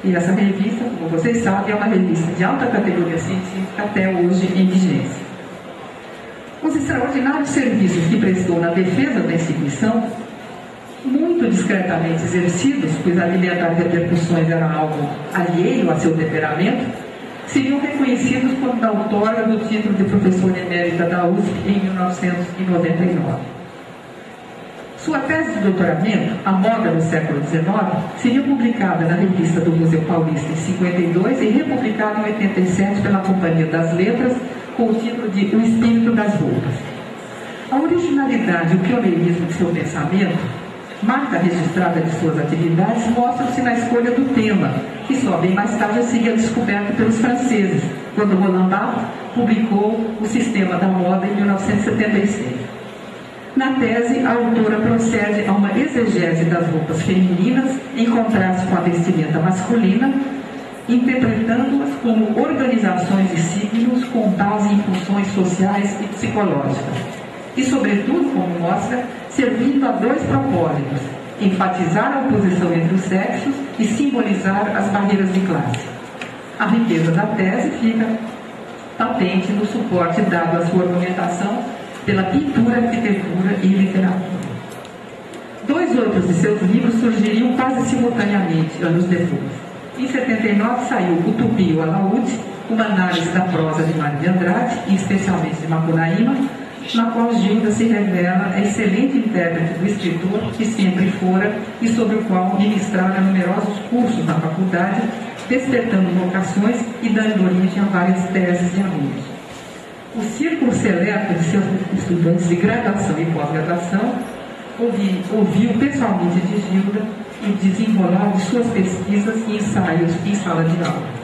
E essa revista, como vocês sabem, é uma revista de alta categoria científica até hoje em vigência. Os extraordinários serviços que prestou na defesa da instituição, muito discretamente exercidos, pois alimentar repercussões era algo alheio a seu temperamento, seriam reconhecidos quando da outorga do título de professora emérita da USP em 1999. Sua tese de doutoramento, A Moda no Século XIX, seria publicada na revista do Museu Paulista em 52 e republicada em 87 pela Companhia das Letras com o título de O Espírito das Roupas. A originalidade e o pioneirismo de seu pensamento, marca registrada de suas atividades, mostram-se na escolha do tema, que só bem mais tarde seria descoberto pelos franceses, quando Roland Barthes publicou O Sistema da Moda em 1976. Na tese, a autora procede a uma exegese das roupas femininas em contraste com a vestimenta masculina, interpretando-as como organizações de signos com base em funções sociais e psicológicas. E, sobretudo, como mostra, servindo a dois propósitos: enfatizar a oposição entre os sexos e simbolizar as barreiras de classe. A riqueza da tese fica patente no suporte dado à sua argumentação pela pintura, arquitetura e literatura. Dois outros de seus livros surgiriam quase simultaneamente, anos depois. Em 79 saiu Utopia ou Alaúde, uma análise da prosa de Mário de Andrade, e especialmente de Macunaíma, na qual Gilda se revela a excelente intérprete do escritor que sempre fora e sobre o qual ministrara numerosos cursos na faculdade, despertando vocações e dando origem a várias teses de alunos. O círculo seleto de seus estudantes de graduação e pós-graduação ouviu pessoalmente de Gilda e o desenrolar de suas pesquisas e ensaios em sala de aula.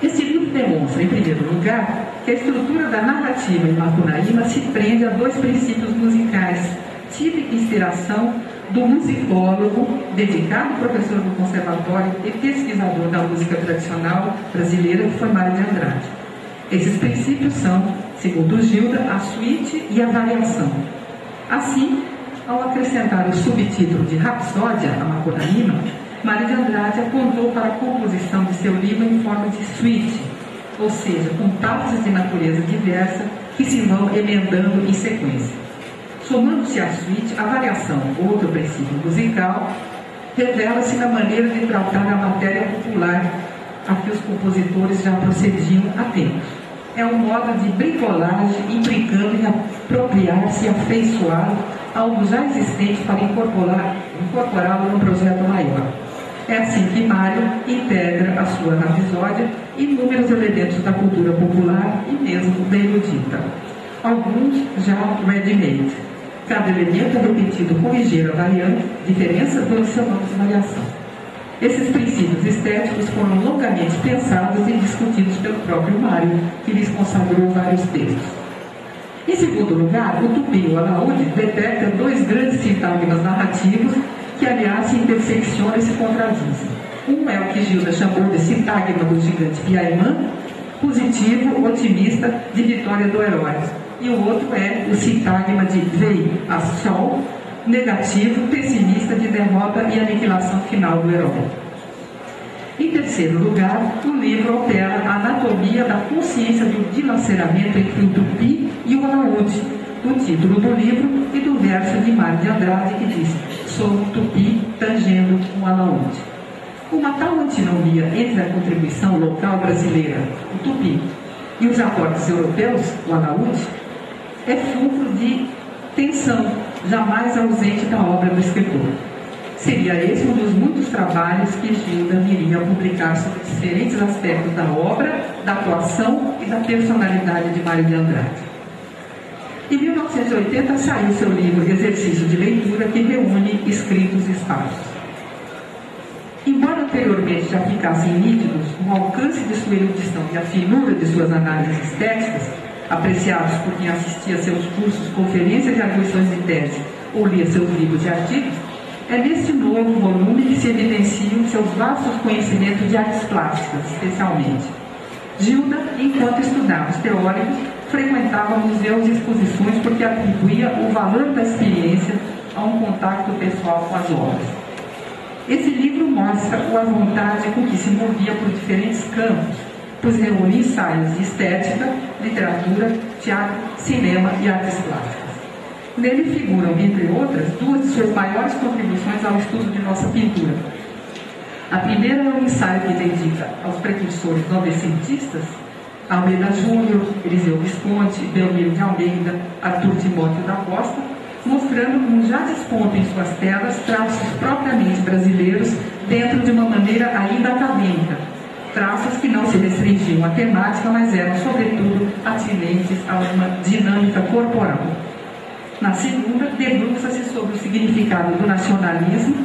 Esse livro demonstra, em primeiro lugar, que a estrutura da narrativa em Macunaíma se prende a dois princípios musicais, típica inspiração do musicólogo, dedicado professor do conservatório e pesquisador da música tradicional brasileira, que foi Mário de Andrade. Esses princípios são, segundo Gilda, a suíte e a variação. Assim, ao acrescentar o subtítulo de Rapsódia a Macunaíma, Mário de Andrade apontou para a composição de seu livro em forma de suíte, ou seja, com partes de natureza diversa que se vão emendando em sequência. Somando-se à suíte, a variação, outro princípio musical, revela-se na maneira de tratar a matéria popular a que os compositores já procediam há tempos. É um modo de bricolagem implicando em apropriar-se e afeiçoar algo já existente para incorporá-lo num projeto maior. É assim que Mário integra a sua Rapsódia inúmeros elementos da cultura popular e mesmo da erudita. Alguns já ready-made. Cada elemento é repetido com ligeira diferença pelo seu nome de variação. Esses princípios estéticos foram longamente pensados e discutidos pelo próprio Mário, que lhes consagrou vários textos. Em segundo lugar, o Tupi, o alaúde, detecta dois grandes sintagmas narrativos que, aliás, se interseccionam e se contradizem. Um é o que Gilda chamou de sintagma do gigante Piaimã, positivo, otimista, de vitória do herói. E o outro é o sintagma de Vei a Sol, negativo, pessimista, de derrota e aniquilação final do herói. Em terceiro lugar, o livro opera a anatomia da consciência do dilaceramento entre o tupi e o alaúde, do título do livro e do verso de Mário de Andrade que diz: sou um tupi tangendo um alaúde. Uma tal antinomia entre a contribuição local brasileira, o tupi, e os aportes europeus, o alaúde, é fulcro de tensão, jamais ausente da obra do escritor. Seria esse um dos muitos trabalhos que Gilda viria a publicar sobre diferentes aspectos da obra, da atuação e da personalidade de Mário de Andrade. Em 1980 saiu seu livro Exercício de Leitura, que reúne escritos esparsos. Embora anteriormente já ficassem nítidos o alcance de sua erudição e a finura de suas análises estéticas, apreciados por quem assistia a seus cursos, conferências e arguições de tese ou lia seus livros e artigos, é neste novo volume que se evidenciam seus vastos conhecimentos de artes plásticas, especialmente. Gilda, enquanto estudava os teóricos, frequentava museus e exposições porque atribuía o valor da experiência a um contato pessoal com as obras. Esse livro mostra a vontade com que se movia por diferentes campos, pois reúne ensaios de estética, literatura, teatro, cinema e artes plásticas. Nele figuram, entre outras, duas de suas maiores contribuições ao estudo de nossa pintura. A primeira é um ensaio que dedica aos precursores novecentistas, Almeida Júnior, Eliseu Visconti, Belmiro de Almeida, Arthur Timóteo da Costa, mostrando como já despontam em suas telas traços propriamente brasileiros dentro de uma maneira ainda acadêmica, traços que não se restringiam à temática, mas eram, sobretudo, atinentes a uma dinâmica corporal. Na segunda, debruça-se sobre o significado do nacionalismo,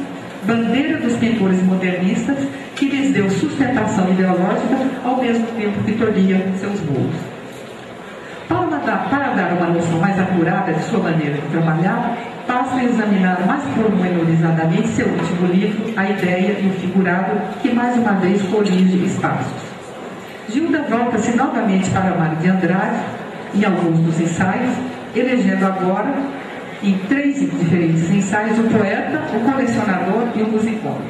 bandeira dos pintores modernistas, que lhes deu sustentação ideológica ao mesmo tempo que tolhia seus bolos. Para dar uma noção mais acurada de sua maneira de trabalhar, basta examinar mais pormenorizadamente seu último livro, A Ideia e o Figurado, que mais uma vez corrige espaços. Gilda volta-se novamente para Mário de Andrade, em alguns dos ensaios, elegendo agora, em 3 diferentes ensaios, o poeta, o colecionador e o musicólogo.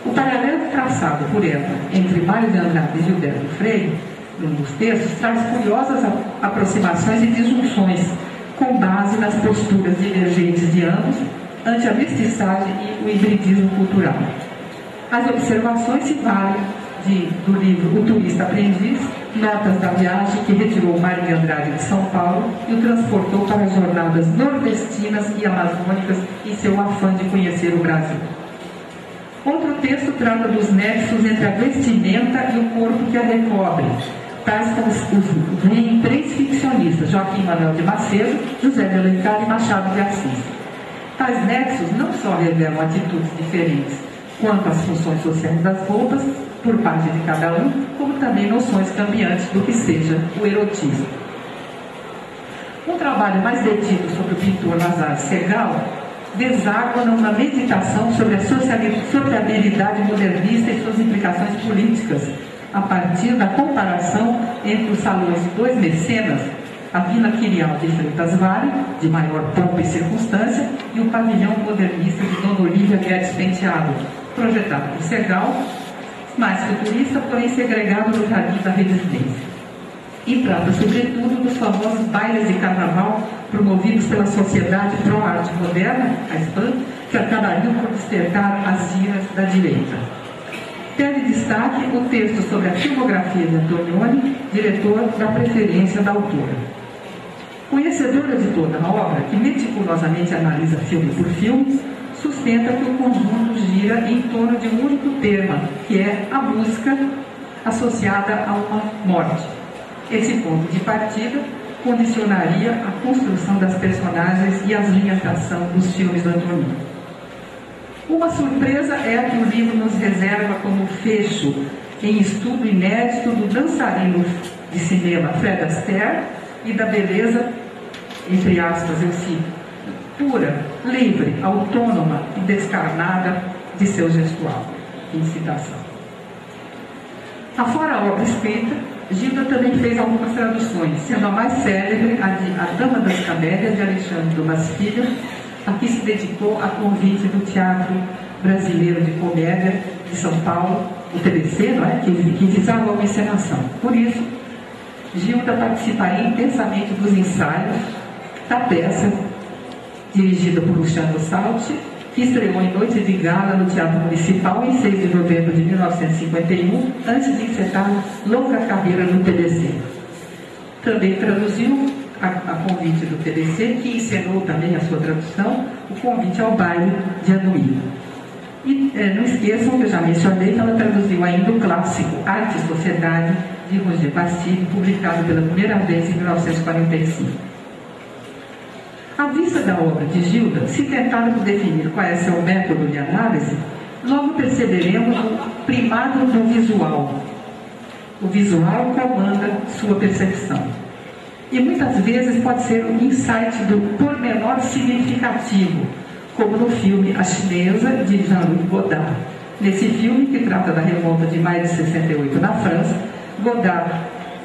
O paralelo traçado por ela entre Mário de Andrade e Gilberto Freire, num dos textos, traz curiosas aproximações e disjunções com base nas posturas divergentes de ambos ante a mestiçagem e o hibridismo cultural. As observações se valem do livro O Turista Aprendiz, notas da viagem que retirou Mário de Andrade de São Paulo e o transportou para as jornadas nordestinas e amazônicas em seu afã de conhecer o Brasil. Outro texto trata dos nexos entre a vestimenta e o corpo que a recobre, tais como os veem três ficcionistas, Joaquim Manuel de Macedo, José de Alencar e Machado de Assis. Tais nexos não só revelam atitudes diferentes quanto às funções sociais das roupas, por parte de cada um, como também noções cambiantes do que seja o erotismo. Um trabalho mais detido sobre o pintor Lazare Segal deságua numa meditação sobre a sociabilidade modernista e suas implicações políticas, a partir da comparação entre os salões de dois mecenas, a Vila Quirial de Freitas Vale, de maior pompa e circunstância, e o pavilhão modernista de Dona Olívia Guedes Penteado, projetado por Segal, mais futurista, porém segregado do jardim da residência. E trata, sobretudo, dos famosos bailes de carnaval promovidos pela Sociedade Pró-Arte Moderna, a SPAN, que acabariam por despertar as iras da direita. Teve destaque o texto sobre a filmografia de Antonioni, diretor da Preferência da autora. Conhecedora de toda a obra, que meticulosamente analisa filme por filme, sustenta que o conjunto gira em torno de um único tema, que é a busca associada a uma morte. Esse ponto de partida condicionaria a construção das personagens e as linhas de ação dos filmes do Antonioni. Uma surpresa é a que o livro nos reserva como fecho em estudo inédito do dançarino de cinema Fred Astaire e da beleza, entre aspas, eu cito, pura, livre, autônoma e descarnada de seu gestual. Em citação. Afora a obra escrita, Gilda também fez algumas traduções, sendo a mais célebre a Dama das Camélias, de Alexandre Dumas Filho, a que se dedicou a convite do Teatro Brasileiro de Comédia de São Paulo, o TBC, não é? que visava uma encenação. Por isso, Gilda participaria intensamente dos ensaios da peça, dirigida por Luciano Salti, que estreou em Noite de Gala no Teatro Municipal em 6 de novembro de 1951, antes de encetar longa carreira no TBC. Também traduziu, a convite do TBC, que encenou também a sua tradução, o Convite ao Baile de Anuí. E não esqueçam que eu já mencionei que ela traduziu ainda o clássico Arte e Sociedade, de Roger Bastille, publicado pela primeira vez em 1945. À vista da obra de Gilda, se tentarmos definir qual é seu método de análise, logo perceberemos o primado do visual. O visual comanda sua percepção. E muitas vezes pode ser um insight do pormenor significativo, como no filme A Chinesa, de Jean-Luc Godard. Nesse filme, que trata da revolta de maio de 68 na França, Godard,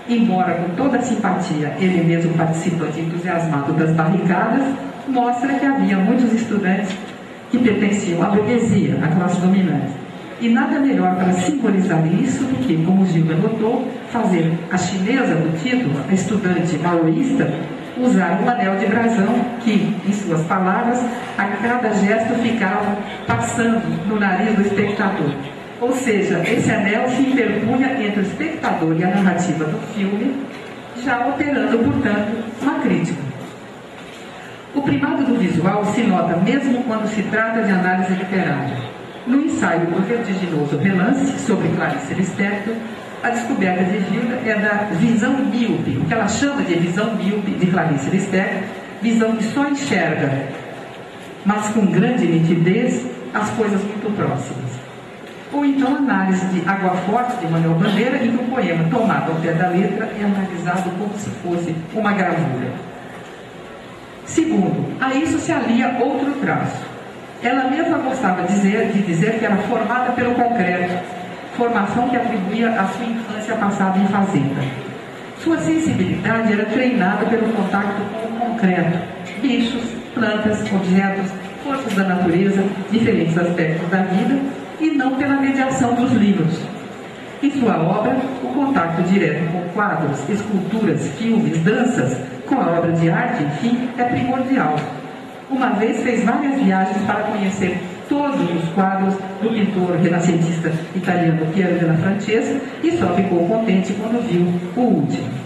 embora com toda a simpatia, ele mesmo participante entusiasmado das barricadas, mostra que havia muitos estudantes que pertenciam à burguesia, à classe dominante. E nada melhor para simbolizar isso do que, como Gilda notou, fazer a chinesa do título, a estudante maoísta, usar um anel de brasão que, em suas palavras, a cada gesto ficava passando no nariz do espectador. Ou seja, esse anel se interpunha entre o espectador e a narrativa do filme, já operando, portanto, uma crítica. O primado do visual se nota mesmo quando se trata de análise literária. No ensaio O Vertiginoso Relance, sobre Clarice Lispector, a descoberta de Gilda é da visão míope, o que ela chama de visão míope de Clarice Lispector, visão que só enxerga, mas com grande nitidez, as coisas muito próximas. Ou então a análise de Água Forte, de Manuel Bandeira, em que o poema, tomado ao pé da letra, é analisado como se fosse uma gravura. Segundo, a isso se alia outro traço. Ela mesma gostava de dizer que era formada pelo concreto, formação que atribuía à sua infância passada em fazenda. Sua sensibilidade era treinada pelo contato com o concreto, bichos, plantas, objetos, forças da natureza, diferentes aspectos da vida, e não pela mediação dos livros. Em sua obra, o contato direto com quadros, esculturas, filmes, danças, com a obra de arte, enfim, é primordial. Uma vez fez várias viagens para conhecer todos os quadros do pintor renascentista italiano Piero della Francesca e só ficou contente quando viu o último.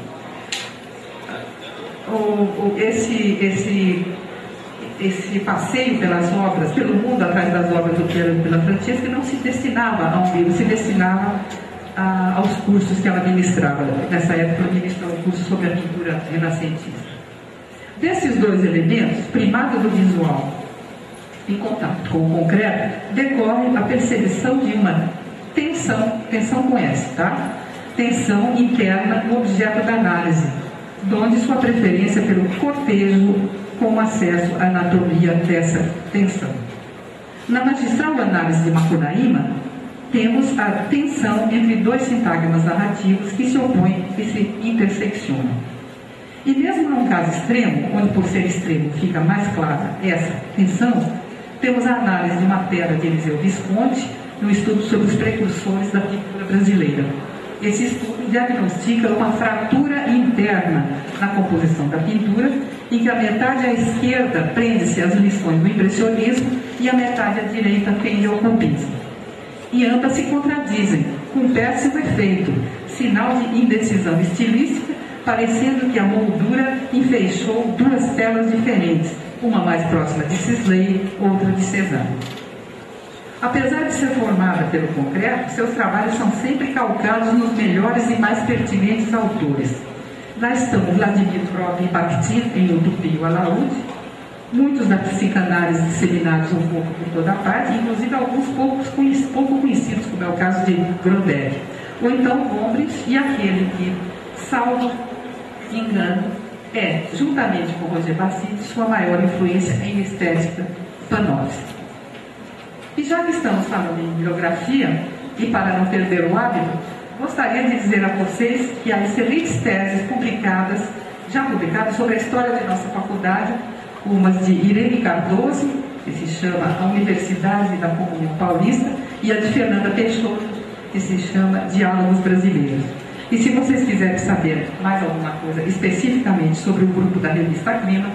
Esse passeio pelas obras, pelo mundo atrás das obras do Piero della Francesca não se destinava a um livro, se destinava aos cursos que ela ministrava. Nessa época ela ministrou um curso sobre a pintura renascentista. Desses dois elementos, primado do visual em contato com o concreto, decorre a percepção de uma tensão com S, tá? Tensão interna no objeto da análise, donde sua preferência pelo cotejo com acesso à anatomia dessa tensão. Na magistral análise de Macunaíma, temos a tensão entre dois sintagmas narrativos que se opõem e se interseccionam. E mesmo num caso extremo, onde por ser extremo fica mais clara essa tensão, temos a análise de uma tela de Eliseu Visconti no estudo sobre os precursores da pintura brasileira. Esse estudo diagnostica uma fratura interna na composição da pintura, em que a metade à esquerda prende-se às lições do impressionismo e a metade à direita tende ao cubismo. E ambas se contradizem, com péssimo efeito, sinal de indecisão estilística, parecendo que a moldura enfeixou duas telas diferentes, uma mais próxima de Sisley, outra de Cézanne. Apesar de ser formada pelo concreto, seus trabalhos são sempre calcados nos melhores e mais pertinentes autores. Lá estão Vladimir Prokofiev e Bakhtin em Utopia e o Alaúde, muitos da psicanálise disseminados um pouco por toda parte, inclusive alguns pouco conhecidos, como é o caso de Grodel, ou então Gombrich e aquele que, salvo engano, é, juntamente com Roger Bacite, sua maior influência em estética panóptica. E já que estamos falando em bibliografia, e para não perder o hábito, gostaria de dizer a vocês que há excelentes teses já publicadas sobre a história de nossa faculdade, umas de Irene Cardoso, que se chama A Universidade da Comunhão Paulista, e a de Fernanda Peixoto, que se chama Diálogos Brasileiros. E se vocês quiserem saber mais alguma coisa especificamente sobre o grupo da revista Clima,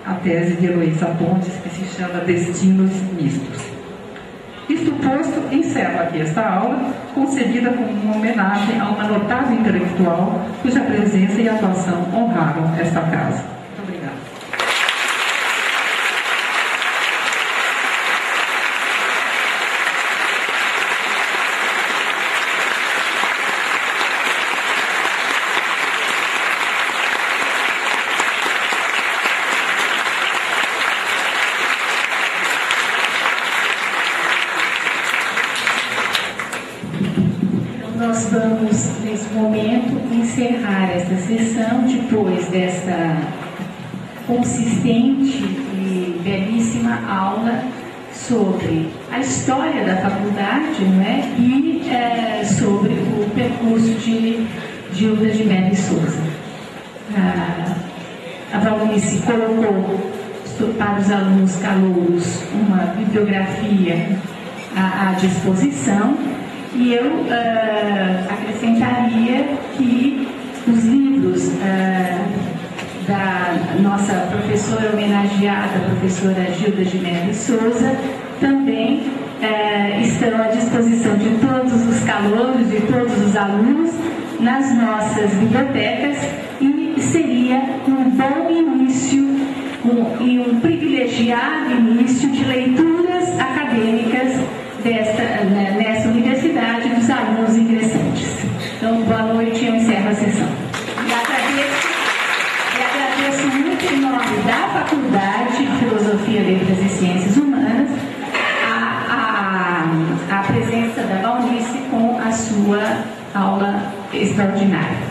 a tese de Heloísa Pontes, que se chama Destinos Mistos. Isto posto, encerro aqui esta aula, concebida como uma homenagem a uma notável intelectual cuja presença e atuação honraram esta casa. Muito obrigada. Nós vamos, nesse momento, encerrar esta sessão depois dessa consistente e belíssima aula sobre a história da faculdade, não é? E sobre o percurso de Gilda de Mello e Souza. A Valnice colocou para os alunos calouros uma bibliografia à disposição. E eu acrescentaria que os livros da nossa professora homenageada, a professora Gilda de Mello e Souza, também estão à disposição de todos os calouros, de todos os alunos, nas nossas bibliotecas, e seria um bom início e um privilegiado início de leituras acadêmicas nessa universidade dos alunos ingressantes. Então, boa noite, eu encerro a sessão. E agradeço muito em nome da Faculdade de Filosofia, Letras e Ciências Humanas a presença da Valnice com a sua aula extraordinária.